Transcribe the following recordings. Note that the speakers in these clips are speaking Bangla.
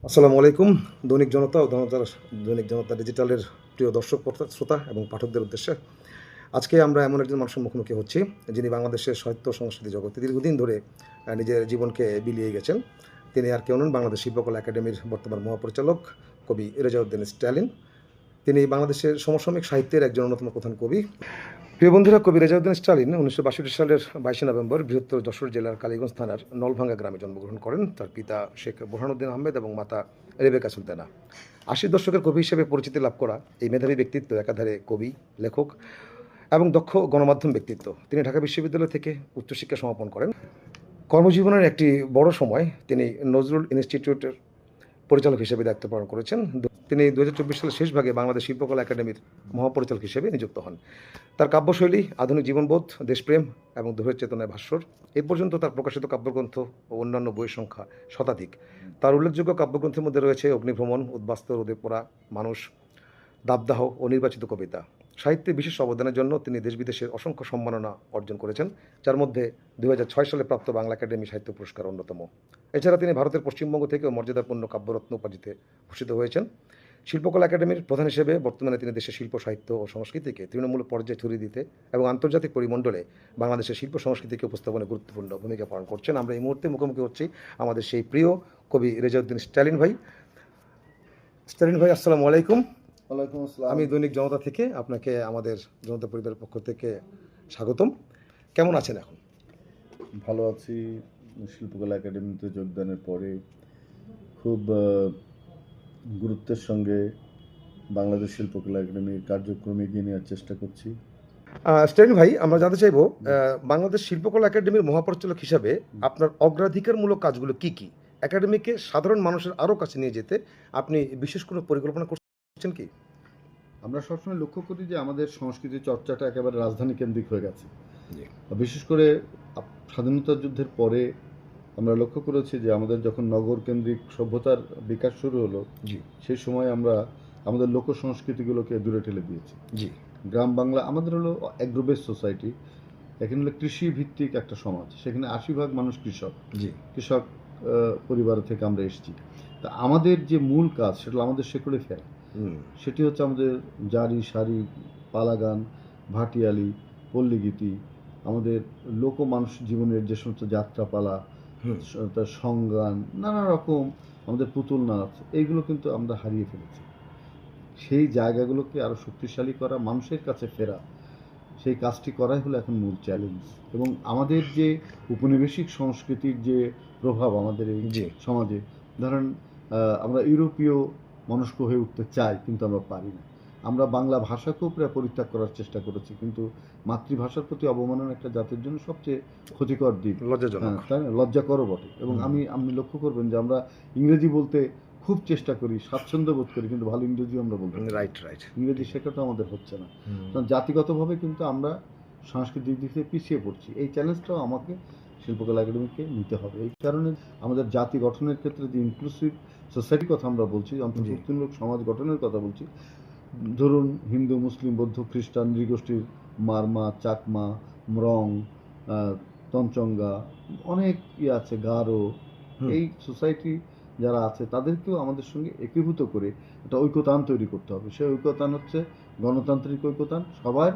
আসসালামু আলাইকুম। দৈনিক জনতা ও দৈনিক জনতা ডিজিটালের প্রিয় দর্শক শ্রোতা এবং পাঠকদের উদ্দেশ্যে আজকে আমরা এমন একজন মানুষের মুখোমুখি হচ্ছি, যিনি বাংলাদেশের সাহিত্য সংস্কৃতি জগতে দীর্ঘদিন ধরে নিজের জীবনকে বিলিয়ে গেছেন। তিনি আর কেউ নন, বাংলাদেশ শিল্পকলা একাডেমির বর্তমান মহাপরিচালক কবি রেজাউদ্দিন স্ট্যালিন। তিনি বাংলাদেশের সমসাময়িক সাহিত্যের একজন অন্যতম প্রধান কবি। প্রিয় বন্ধুরা, কবি রেজাউদ্দিন স্টালিন 1962 সালের 22 নভেম্বর বৃহত্তর যশোর জেলার কালীগঞ্জ থানার নলভাঙ্গা গ্রামে জন্মগ্রহণ করেন। তার পিতা শেখ বোরহানুদ্দিন আহমেদ এবং মাতা রেবেকা সুলতানা। 80 দশকের কবি হিসেবে পরিচিতি লাভ করা এই মেধাবী ব্যক্তিত্ব একাধারে কবি, লেখক এবং দক্ষ গণমাধ্যম ব্যক্তিত্ব। তিনি ঢাকা বিশ্ববিদ্যালয় থেকে উচ্চশিক্ষা সমাপন করেন। কর্মজীবনের একটি বড় সময় তিনি নজরুল ইনস্টিটিউটের পরিচালক হিসেবে দায়িত্ব পালন করেছেন। তিনি 2024 সালের শেষ ভাগে বাংলাদেশ শিল্পকলা একাডেমির মহাপরিচালক হিসেবে নিযুক্ত হন। তার কাব্যশৈলী, আধুনিক জীবনবোধ, দেশপ্রেম এবং দৈহের চেতনায় ভাস্বর। এ পর্যন্ত তার প্রকাশিত কাব্যগ্রন্থ ও অন্যান্য বইয়ের সংখ্যা শতাধিক। তার উল্লেখযোগ্য কাব্যগ্রন্থের মধ্যে রয়েছে অগ্নিভ্রমণ, উদ্বাস্তু, রোদে পোড়া মানুষ, দাবদাহ ও নির্বাচিত কবিতা। সাহিত্যে বিশেষ অবদানের জন্য তিনি দেশ বিদেশের অসংখ্য সম্মাননা অর্জন করেছেন, যার মধ্যে 2006 সালে প্রাপ্ত বাংলা একাডেমি সাহিত্য পুরস্কার অন্যতম। এছাড়া তিনি ভারতের পশ্চিমবঙ্গ থেকেও মর্যাদাপূর্ণ কাব্যরত্ন উপাধিতে ভূষিত হয়েছেন। শিল্পকলা একাডেমির প্রধান হিসেবে বর্তমানে তিনি দেশের শিল্প, সাহিত্য ও সংস্কৃতিকে তৃণমূল পর্যায়ে ছড়িয়ে দিতে এবং আন্তর্জাতিক পরিমণ্ডলে বাংলাদেশের শিল্প সংস্কৃতিকে উপস্থাপনে গুরুত্বপূর্ণ ভূমিকা পালন করছেন। আমরা এই মুহূর্তে মুখোমুখি হচ্ছি আমাদের সেই প্রিয় কবি রেজাউদ্দিন স্ট্যালিন ভাই। স্ট্যালিন ভাই, আসসালামু আলাইকুম। ওয়ালাইকুম আসসালাম। আমি দৈনিক জনতা থেকে আপনাকে আমাদের জনতা পরিবারের পক্ষ থেকে স্বাগতম। কেমন আছেন এখন? ভালো আছি। শিল্পকলা একাডেমিতে যোগদানের পরে খুব গুরুত্বের সঙ্গে বাংলাদেশ শিল্পকলা একাডেমির কার্যক্রম এগিয়ে নেওয়ার চেষ্টা করছি। স্ট্যালিন ভাই, আমরা জানতে চাইব বাংলাদেশ শিল্পকলা একাডেমির মহাপরিচালক হিসাবে আপনার অগ্রাধিকারমূলক কাজগুলো কি কি? একাডেমিকে সাধারণ মানুষের আরও কাছে নিয়ে যেতে আপনি বিশেষ কোনো পরিকল্পনা করছেন কি? আমরা সবসময় লক্ষ্য করি যে আমাদের সংস্কৃতি চর্চাটা একেবারে রাজধানী কেন্দ্রিক হয়ে গেছে। বিশেষ করে স্বাধীনতা যুদ্ধের পরে আমরা লক্ষ্য করেছি যে আমাদের যখন নগর কেন্দ্রিক সভ্যতার বিকাশ শুরু হলো, সেই সময় আমরা আমাদের লোক সংস্কৃতিগুলোকে দূরে ঠেলে দিয়েছি। গ্রাম বাংলা আমাদের হলো অ্যাগ্রো বেস সোসাইটি। এখানে হলো কৃষি ভিত্তিক একটা সমাজ, সেখানে 80% মানুষ কৃষক। কৃষক পরিবার থেকে আমরা এসেছি। তা আমাদের যে মূল কাজ সেটা আমাদের শেকড়ে ফেরা। সেটি হচ্ছে আমাদের জারি, সারি, পালাগান, ভাটিয়ালি, পল্লীগীতি, আমাদের লোক মানুষ জীবনের যে সমস্ত যাত্রাপালা, তার সংগান, নানা রকম আমাদের পুতুল নাচ, এইগুলো কিন্তু আমরা হারিয়ে ফেলেছি। সেই জায়গাগুলোকে আরও শক্তিশালী করা, মানুষের কাছে ফেরা, সেই কাজটি করাই হলো এখন মূল চ্যালেঞ্জ। এবং আমাদের যে উপনিবেশিক সংস্কৃতির যে প্রভাব আমাদের এই সমাজে, ধরেন আমরা ইউরোপীয় মনস্ক হয়ে উঠতে চাই, কিন্তু আমরা পারি না। আমরা বাংলা ভাষাকেও প্রায় পরিত্যাগ করার চেষ্টা করেছি, কিন্তু মাতৃভাষার প্রতি অবমাননা একটা জাতির জন্য সবচেয়ে ক্ষতিকর দিক, তাই না? লজ্জাকরও বটে। এবং আপনি লক্ষ্য করবেন যে আমরা ইংরেজি বলতে খুব চেষ্টা করি, স্বাচ্ছন্দ্য বোধ করি, কিন্তু ভালো ইংরেজি আমরা বলতে ইংরেজি শেখাটা আমাদের হচ্ছে না। কারণ জাতিগতভাবে কিন্তু আমরা সাংস্কৃতিক দিক থেকে পিছিয়ে পড়ছি। এই চ্যালেঞ্জটাও আমাকে শিল্পকলা একাডেমিকে নিতে হবে। এই কারণে আমাদের জাতি গঠনের ক্ষেত্রে যে ইনক্লুসিভ সোসাইটির কথা আমরা বলছি, অন্তর্ভুক্তিমূলক সমাজ গঠনের কথা বলছি, ধরুন হিন্দু, মুসলিম, বৌদ্ধ, খ্রিস্টান, নৃগোষ্ঠীর মারমা, চাকমা, মরং, তঞ্চঙ্গা, অনেক আছে, গারো, এই সোসাইটি যারা আছে তাদেরকেও আমাদের সঙ্গে একীভূত করে একটা ঐক্যতান তৈরি করতে হবে। সেই ঐক্যতান হচ্ছে গণতান্ত্রিক ঐক্যতান, সবার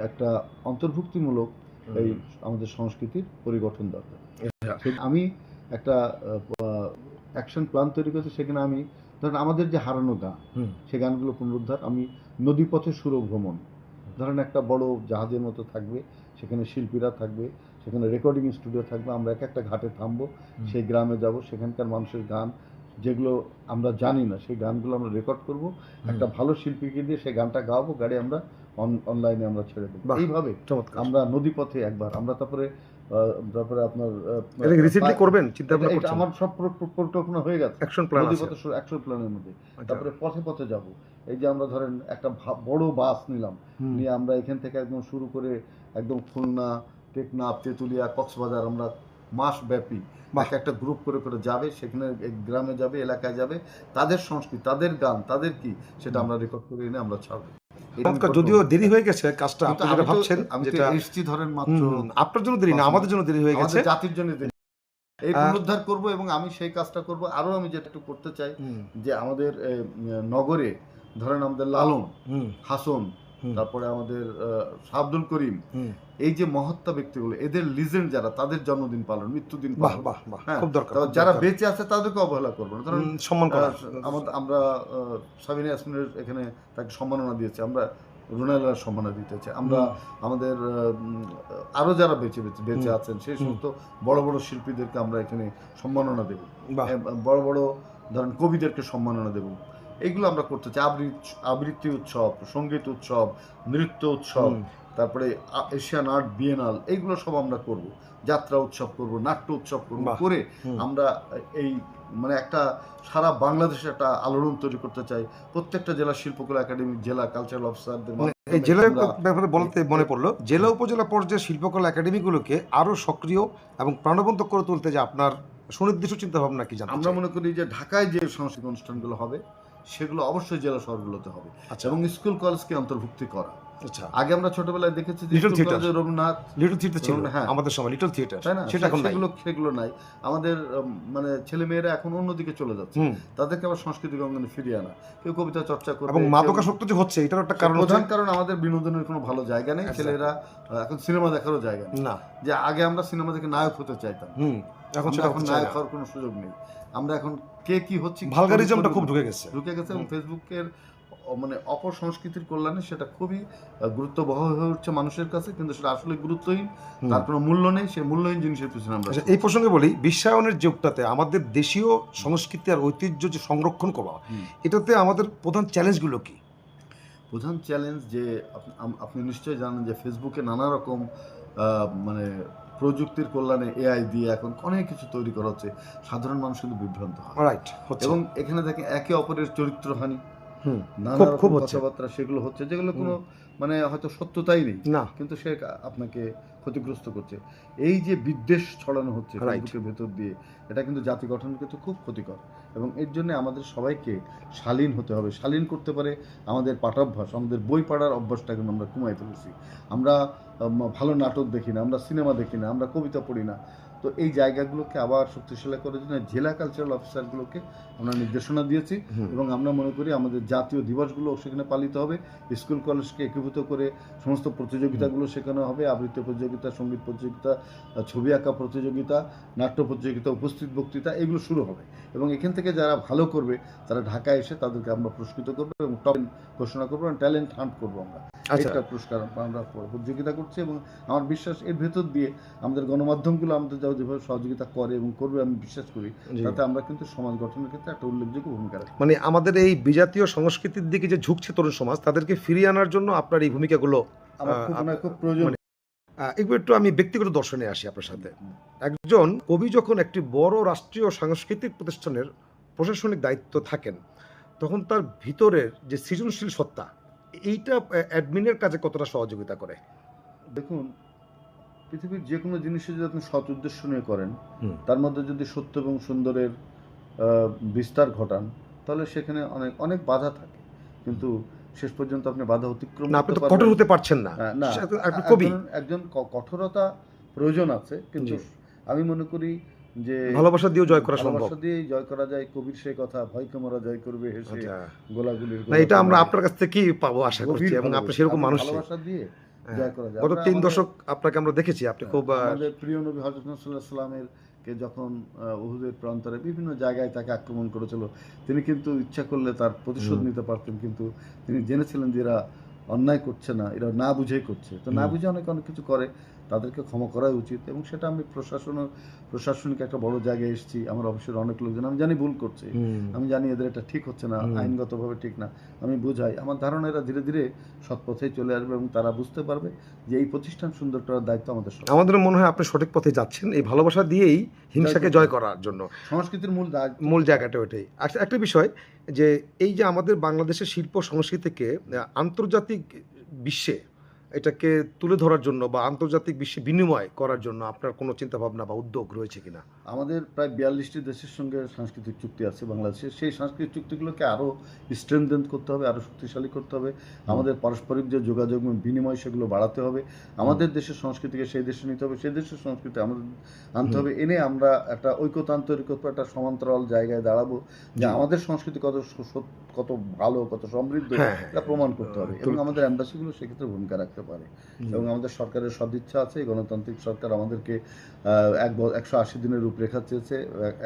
একটা অন্তর্ভুক্তিমূলক এই আমাদের সংস্কৃতির পরিগঠন দরকার। আমি একটা অ্যাকশন প্ল্যান তৈরি করছি, সেখানে আমি ধরেন আমাদের যে হারানো গান, সেই গানগুলো পুনরুদ্ধার, আমি নদীপথে সুরভ্রমণ, ধরেন একটা বড় জাহাজের মতো থাকবে, সেখানে শিল্পীরা থাকবে, সেখানে রেকর্ডিং স্টুডিও থাকবে, আমরা এক একটা ঘাটে থামবো, সেই গ্রামে যাব, সেখানকার মানুষের গান যেগুলো আমরা জানি না সেই গানগুলো আমরা রেকর্ড করব, একটা ভালো শিল্পীকে দিয়ে সেই গানটা গাওয়াবো, গাড়ি আমরা অনলাইনে আমরা ছেড়ে দেবো। এইভাবে আমরা নদীপথে একবার আমরা তারপরে আপনার রিসেন্টলি করবেন চিন্তা ভাবনা করছেন? আমার সব পরিকল্পনা হয়ে গেছে, অ্যাকশন প্ল্যানের মধ্যে। তারপরে পথে পথে যাব। এই যে আমরা ধরেন একটা বড় বাস নিলাম, নিয়ে আমরা এখান থেকে একদম শুরু করে একদম খুলনা, টেকনাফ, তেঁতুলিয়া, কক্সবাজার, আমরা মাস ব্যাপী একটা গ্রুপ করে করে যাবে, সেখানে গ্রামে যাবে, এলাকায় যাবে, তাদের সংস্কৃতি, তাদের গান, তাদের কি, সেটা আমরা রেকর্ড করে এনে আমরা ছাড়বো। যদিও দেরি হয়ে গেছে কাজটা, আপনি যেটা ভাবছেন, আমি তো এসছি ধরেন মাত্র, আপনার জন্য দেরি না, আমাদের জন্য দেরি হয়ে গেছে, জাতির জন্য দেরি। এই পুনরুদ্ধার করব এবং আমি সেই কাজটা করব। আরও আমি যেটা একটু করতে চাই যে আমাদের নগরে ধরেন আমাদের লালন, হাসন, তারপরে আমাদের শাহ আব্দুল করিম, এই যে মহত্তা ব্যক্তিগুলো, এদের লিজেন্ড যারা, তাদের জন্মদিন পালন, মৃত্যুদিন পালন, খুব দরকার। যারা বেঁচে আছে তাদেরকে অবহেলা করবো না। ধরুন সম্মান করা। আমরা সাবিনা ইয়াসমিনের এখানে তাকে সম্মাননা দিয়েছি, আমরা রোনাল্ডোর সম্মাননা দিতে চাই। আমরা আমাদের আরো যারা বেঁচে আছেন সেই সমস্ত বড় বড় শিল্পীদেরকে আমরা এখানে সম্মাননা দেব, বড় বড় ধরেন কবিদেরকে সম্মাননা দেব। এইগুলো আমরা করতে চাই। আবৃত্তি উৎসব, সঙ্গীত উৎসব, নৃত্য উৎসব, তারপরে এশিয়ান আর্ট বিয়েনাল, এইগুলো সব আমরা করব। যাত্রা উৎসব করব, নাট্য উৎসব করব, করে আমরা এই মানে একটা সারা বাংলাদেশে একটা আলোড়ন তৈরি করতে চাই। প্রত্যেকটা জেলা শিল্পকলা একাডেমি, জেলা কালচারাল অফিসারদের, এই জেলার ব্যাপারে বলতে মনে পড়লো, জেলা উপজেলা পর্যায়ে শিল্পকলা একাডেমিগুলোকে আরো সক্রিয় এবং প্রাণবন্ত করে তুলতে যে আপনার সুনির্দিষ্ট চিন্তা ভাবনা কি জানতে আমরা চাই। মনে করি যে ঢাকায় যে সাংস্কৃতিক অনুষ্ঠানগুলো হবে সেগুলো অবশ্যই জেলা শহরগুলোতে হবে, এবং স্কুল কলেজকে অন্তর্ভুক্তি করা। আচ্ছা, আগে আমরা ছোটবেলায় দেখেছি little theatre, Rabindranath little theatre ছিল হ্যাঁ আমাদের সময়, লিটল থিয়েটার, তাই না, সেটা এখন নাই। সেগুলো নাই। আমাদের মানে ছেলে মেয়েরা এখন অন্যদিকে চলে যাচ্ছে, তাদেরকে আবার সাংস্কৃতিক অঙ্গনে ফিরিয়ে আনা, কেউ কবিতা চর্চা করবে। এবং মাদকাসক্ত যে হচ্ছে এটার একটা কারণ, প্রধান কারণ আমাদের বিনোদনের কোনো ভালো জায়গা নেই। ছেলেরা এখন সিনেমা দেখারও জায়গা নেই। না, যে আগে আমরা সিনেমা দেখে নায়ক হতে চাইতাম, এখন নায়ক হওয়ার কোনো সুযোগ নেই। আমরা এখন কে কি হচ্ছে, ভালগারিজমটা খুব ঢুকে গেছে এবং ফেসবুকের মানে অপসংস্কৃতির কল্যাণে সেটা খুবই গুরুত্ববহ হয়ে উঠছে মানুষের কাছে, কিন্তু সেটা আসলে গুরুত্বহীন, তার কোনো মূল্য নেই। সেই মূল্যহীন জিনিসের পিছনে আমরা। এই প্রসঙ্গে বলি, বিশ্বায়নের যুগটাতে আমাদের দেশীয় সংস্কৃতি আর ঐতিহ্য যে সংরক্ষণ করা, এটাতে আমাদের প্রধান চ্যালেঞ্জগুলো কি? প্রধান চ্যালেঞ্জ যে আপনি নিশ্চয়ই জানেন যে ফেসবুকে নানা রকম মানে প্রযুক্তির কল্যাণে এআই দিয়ে এখন অনেক কিছু তৈরি করা হচ্ছে, সাধারণ মানুষ কিন্তু বিভ্রান্ত হয়। এবং এখানে দেখেন একে অপরের চরিত্রহানি, নানা রকম কথাবার্তা সেগুলো হচ্ছে, যেগুলো কোনো মানে হয়তো সত্যতাই নেই, কিন্তু সে আপনাকে ক্ষতিগ্রস্ত করছে। এই যে বিদ্বেষ ছড়ানো হচ্ছে ফেসবুকের ভেতর দিয়ে, এটা কিন্তু জাতি গঠনকে তো খুব ক্ষতিকর। এবং এর জন্য আমাদের সবাইকে শালীন হতে হবে। শালীন করতে পারে আমাদের পাঠাভ্যাস, আমাদের বই পড়ার অভ্যাসটা কিন্তু আমরা কমাই ফেলেছি। আমরা ভালো নাটক দেখি না, আমরা সিনেমা দেখি না, আমরা কবিতা পড়ি না। তো এই জায়গাগুলোকে আবার শক্তিশালী করার জন্য জেলা কালচারাল অফিসারগুলোকে আমরা নির্দেশনা দিয়েছি, এবং আমরা মনে করি আমাদের জাতীয় দিবসগুলো সেখানে পালিত হবে। স্কুল কলেজকে একীভূত করে সমস্ত প্রতিযোগিতাগুলো সেখানে হবে, আবৃত্তি প্রতিযোগিতা, সঙ্গীত প্রতিযোগিতা, ছবি আঁকা প্রতিযোগিতা, নাট্য প্রতিযোগিতা, উপস্থিত বক্তৃতা, এগুলো শুরু হবে। এবং এখান থেকে যারা ভালো করবে তারা ঢাকায় এসে তাদেরকে আমরা পুরস্কৃত করবো এবং টপ ঘোষণা করবো, এবং ট্যালেন্ট হান্ট করবো। আমরা একটা পুরস্কার আমরা প্রতিযোগিতা করছি, এবং আমার বিশ্বাস এর ভেতর দিয়ে আমাদের গণমাধ্যমগুলো আমাদের যেভাবে সহযোগিতা করে এবং করবে, আমি বিশ্বাস করি তাতে আমরা কিন্তু সমাজ গঠনের ক্ষেত্রে একটা উল্লেখযোগ্য ভূমিকা রাখি। মানে আমাদের এই বিজাতীয় সংস্কৃতির দিকে যে ঝুঁকছে তরুণ সমাজ, তাদেরকে ফিরিয়ে আনার জন্য আপনার এই ভূমিকাগুলো খুব প্রয়োজন। একটু আমি ব্যক্তিগত দর্শনে আসি আপনার সাথে। একজন কবি যখন একটি বড় রাষ্ট্রীয় সাংস্কৃতিক প্রতিষ্ঠানের প্রশাসনিক দায়িত্ব থাকেন, তখন তার ভিতরের যে সৃজনশীল সত্তা, এইটা অ্যাডমিনের কাজে কতটা সহযোগিতা করে? দেখুন, পৃথিবীর যে কোনো জিনিসে যদি আপনি সৎ উদ্দেশ্য নিয়ে করেন, তার মধ্যে যদি সত্য এবং সুন্দরের বিস্তার ঘটান, তাহলে সেখানে অনেক অনেক বাধা থাকে, কিন্তু শেষ পর্যন্ত আপনি বাধা অতিক্রম করতে পারবেন। কঠোর হতে পারছেন না। একজন কঠোরতা প্রয়োজন আছে, কিন্তু আমি মনে করি যে ভালোবাসা দিয়েও জয় করা সম্ভব। ভালোবাসা দিয়েই জয় করা যায়। কবির সেই কথা, ভয়কে মোরা জয় করবে হেসে গোলাগুলির। না, এটা আমরা আপনার কাছ থেকে কি পাবো আশা করছি, এবং আপনি সেরকম মানুষ। ভালোবাসা দিয়ে জয় করা যায়। গত 3 দশক আপনাকে আমরা দেখেছি, আপনি খুব আমাদের প্রিয় নবী হযরত মুহাম্মদ সাল্লাল্লাহু আলাইহি ওয়াসাল্লামের কে যখন উহুদের প্রান্তরে বিভিন্ন জায়গায় তাকে আক্রমণ করেছিল, তিনি কিন্তু ইচ্ছা করলে তার প্রতিশোধ নিতে পারতেন, কিন্তু তিনি জেনেছিলেন যে এরা অন্যায় করছে না, এরা না বুঝেই করছে। তো না বুঝে অনেক কিছু করে, তাদেরকে ক্ষমা করাই উচিত। এবং সেটা আমি প্রশাসনিক একটা বড় জায়গায় এসেছি, আমার অফিসের অনেক লোকজন, আমি জানি ভুল করছে, আমি জানি এদের এটা ঠিক হচ্ছে না, আইনগতভাবে ঠিক না, আমি বুঝাই। আমার ধারণা এরা ধীরে ধীরে সৎ পথেই চলে আসবে, এবং তারা বুঝতে পারবে যে এই প্রতিষ্ঠান সুন্দর করার দায়িত্ব আমাদের। আমাদের মনে হয় আপনি সঠিক পথে যাচ্ছেন, এই ভালোবাসা দিয়েই হিংসাকে জয় করার জন্য। সংস্কৃতির মূল জায়গাটা ওইটাই। একটা বিষয় যে এই যে আমাদের বাংলাদেশের শিল্প সংস্কৃতিকে আন্তর্জাতিক বিশ্বে এটাকে তুলে ধরার জন্য বা আন্তর্জাতিক বিশ্বে বিনিময় করার জন্য আপনার কোনো চিন্তাভাবনা বা উদ্যোগ রয়েছে কিনা? আমাদের প্রায় 42টি দেশের সঙ্গে সাংস্কৃতিক চুক্তি আছে বাংলাদেশের। সেই সাংস্কৃতিক চুক্তিগুলোকে আরও স্ট্রেংথেন করতে হবে, আরও শক্তিশালী করতে হবে। আমাদের পারস্পরিক যে যোগাযোগ এবং বিনিময় সেগুলো বাড়াতে হবে। আমাদের দেশের সংস্কৃতিকে সেই দেশে নিতে হবে, সেই দেশের সংস্কৃতি আমাদের আনতে হবে। এনে আমরা একটা ঐক্যতান তৈরি করবো, একটা সমান্তরাল জায়গায় দাঁড়াবো যে জি। আমাদের সংস্কৃতি কত ভালো, কত সমৃদ্ধ হ্যাঁ, হ্যাঁ। এটা প্রমাণ করতে হবে এবং আমাদের অ্যাম্বাসিগুলো সেক্ষেত্রে ভূমিকা রাখতে পারে। এবং আমাদের সরকারের সদিচ্ছা আছে। এই গণতান্ত্রিক সরকার আমাদেরকে 180 দিনের রূপরেখা চেয়েছে।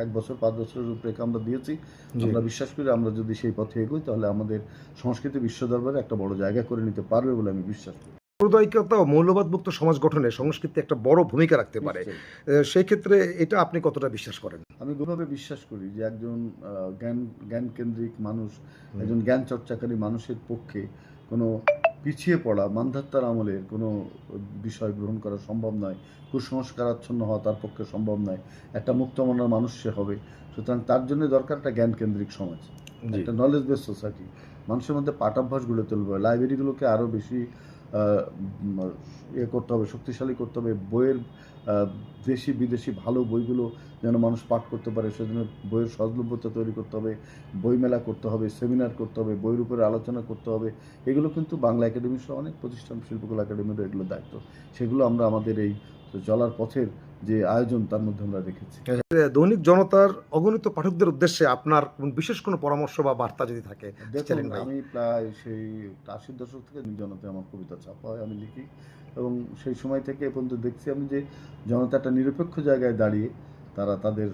1 বছর 5 বছরের রূপরেখা আমরা দিয়েছি। জি। আমরা বিশ্বাস করি আমরা যদি সেই পথে এগোই তাহলে আমাদের সংস্কৃতি বিশ্ব দরবারে একটা বড় জায়গা করে নিতে পারবে বলে আমি বিশ্বাস করি। সাম্প্রদায়িকতা ও মৌলবাদমুক্ত সমাজ গঠনে সংস্কৃতি একটা বড় ভূমিকা রাখতে পারে। নিশ্চয়ই। সেই ক্ষেত্রে এটা আপনি কতটা বিশ্বাস করেন? আমি গভীরভাবে বিশ্বাস করি যে একজন জ্ঞানকেন্দ্রিক মানুষ, একজন জ্ঞান চর্চাকারী মানুষের পক্ষে কোনো পিছিয়ে পড়া মান্ধাত্তার আমলের কোনো বিষয় গ্রহণ করা সম্ভব নয়। কুসংস্কারাচ্ছন্ন হওয়া তার পক্ষে সম্ভব নয়। একটা মুক্তমনা মানুষ সে হবে। সুতরাং তার জন্য দরকার একটা জ্ঞানকেন্দ্রিক সমাজ, জি। একটা নলেজ বেস সোসাইটি। মানুষের মধ্যে পাঠাভ্যাস গড়ে তুলবে হবে। লাইব্রেরিগুলোকে আরও বেশি করতে হবে, শক্তিশালী করতে হবে। বইয়ের দেশি বিদেশি ভালো বইগুলো যেন মানুষ পাঠ করতে পারে সেজন্য বইয়ের সহজলভ্যতা তৈরি করতে হবে, বইমেলা করতে হবে, সেমিনার করতে হবে, বইয়ের উপরে আলোচনা করতে হবে। এগুলো কিন্তু বাংলা একাডেমি সহ অনেক প্রতিষ্ঠান, শিল্পকলা একাডেমিরও এগুলো দায়িত্ব। সেগুলো আমরা আমাদের এই চলার পথের যে আয়োজন তার মধ্যে আমরা রেখেছি। দৈনিক জনতার অগণিত পাঠকদের উদ্দেশ্যে আপনার বিশেষ কোনো পরামর্শ বা বার্তা যদি থাকে দেখুন, সেলিম ভাই। আমি প্রায় সেই 80-র দশক থেকে জনতায় আমার কবিতা ছাপা হয়, আমি লিখি এবং সেই সময় থেকে এ পর্যন্ত দেখছি আমি যে জনতা একটা নিরপেক্ষ জায়গায় দাঁড়িয়ে তারা তাদের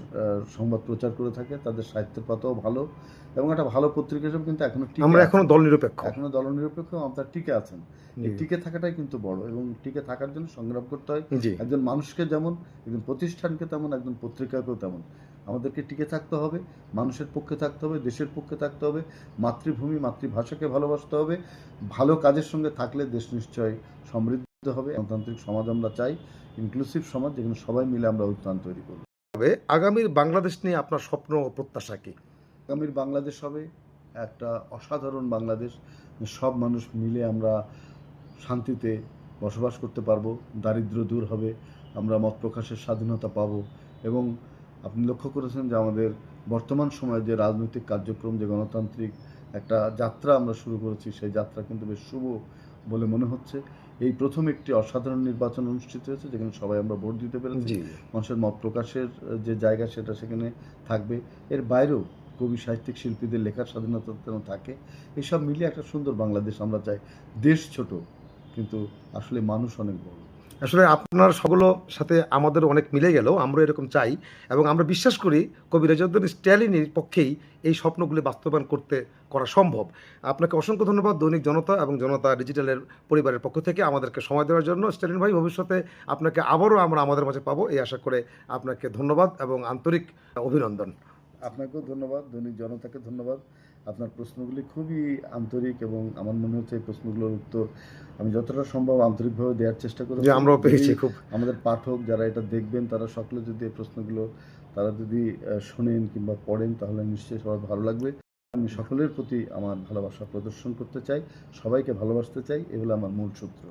সংবাদ প্রচার করে থাকে, তাদের সাহিত্যের পাতাও ভালো এবং একটা ভালো পত্রিকা হিসেবে কিন্তু এখনো আমরা এখনো দল নিরপেক্ষ। এখনো দলনিরপেক্ষ আপনার টিকে আছেন। এই টিকে থাকাটাই কিন্তু বড় এবং টিকে থাকার জন্য সংগ্রাম করতে হয়। জি। একজন মানুষকে যেমন, একজন প্রতিষ্ঠানকে তেমন, একজন পত্রিকাকেও তেমন। আমাদেরকে টিকে থাকতে হবে, মানুষের পক্ষে থাকতে হবে, দেশের পক্ষে থাকতে হবে, মাতৃভূমি মাতৃভাষাকে ভালোবাসতে হবে। ভালো কাজের সঙ্গে থাকলে দেশ নিশ্চয় সমৃদ্ধ হবে। গণতান্ত্রিক সমাজ আমরা চাই, ইনক্লুসিভ সমাজ যেখানে সবাই মিলে আমরা উত্থান তৈরি করব। তবে আগামীর বাংলাদেশ নিয়ে আপনার স্বপ্ন ও প্রত্যাশা কি? আগামীর বাংলাদেশ হবে একটা অসাধারণ বাংলাদেশ। সব মানুষ মিলে আমরা শান্তিতে বসবাস করতে পারবো, দারিদ্র্য দূর হবে, আমরা মত প্রকাশের স্বাধীনতা পাবো এবং আপনি লক্ষ্য করেছেন যে আমাদের বর্তমান সময়ে যে রাজনৈতিক কার্যক্রম, যে গণতান্ত্রিক একটা যাত্রা আমরা শুরু করেছি সেই যাত্রা কিন্তু বেশ শুভ বলে মনে হচ্ছে। এই প্রথম একটি অসাধারণ নির্বাচন অনুষ্ঠিত হয়েছে যেখানে সবাই আমরা ভোট দিতে পেরেছি। জি। মানুষের মত প্রকাশের যে জায়গা সেটা সেখানে থাকবে। এর বাইরেও কবি, সাহিত্যিক, শিল্পীদের লেখার স্বাধীনতা যেন থাকে। এসব মিলিয়ে একটা সুন্দর বাংলাদেশ আমরা চাই। দেশ ছোট কিন্তু আসলে মানুষ অনেক বড়। আসলে আপনার সকলের সাথে আমাদের অনেক মিলে গেল। আমরা এরকম চাই এবং আমরা বিশ্বাস করি কবি রেজাউদ্দিন স্ট্যালিনের পক্ষেই এই স্বপ্নগুলি বাস্তবায়ন করা সম্ভব। আপনাকে অসংখ্য ধন্যবাদ দৈনিক জনতা এবং জনতা ডিজিটালের পরিবারের পক্ষ থেকে আমাদেরকে সময় দেওয়ার জন্য। স্ট্যালিন ভাই, ভবিষ্যতে আপনাকে আবারও আমরা আমাদের মাঝে পাবো এই আশা করে আপনাকে ধন্যবাদ এবং আন্তরিক অভিনন্দন। আপনাকেও ধন্যবাদ, দৈনিক জনতাকে ধন্যবাদ। আপনার প্রশ্নগুলি খুবই আন্তরিক এবং আমার মনে হচ্ছে এই প্রশ্নগুলোর উত্তর আমি যতটা সম্ভব আন্তরিকভাবে দেওয়ার চেষ্টা যে করেছি। আমরাও পেয়েছি খুব। আমাদের পাঠক যারা এটা দেখবেন তারা সকলে যদি এই প্রশ্নগুলো তারা যদি শোনেন কিংবা পড়েন তাহলে নিশ্চয়ই সবার ভালো লাগবে। আমি সকলের প্রতি আমার ভালোবাসা প্রদর্শন করতে চাই, সবাইকে ভালোবাসতে চাই, এগুলো আমার মূল সূত্র।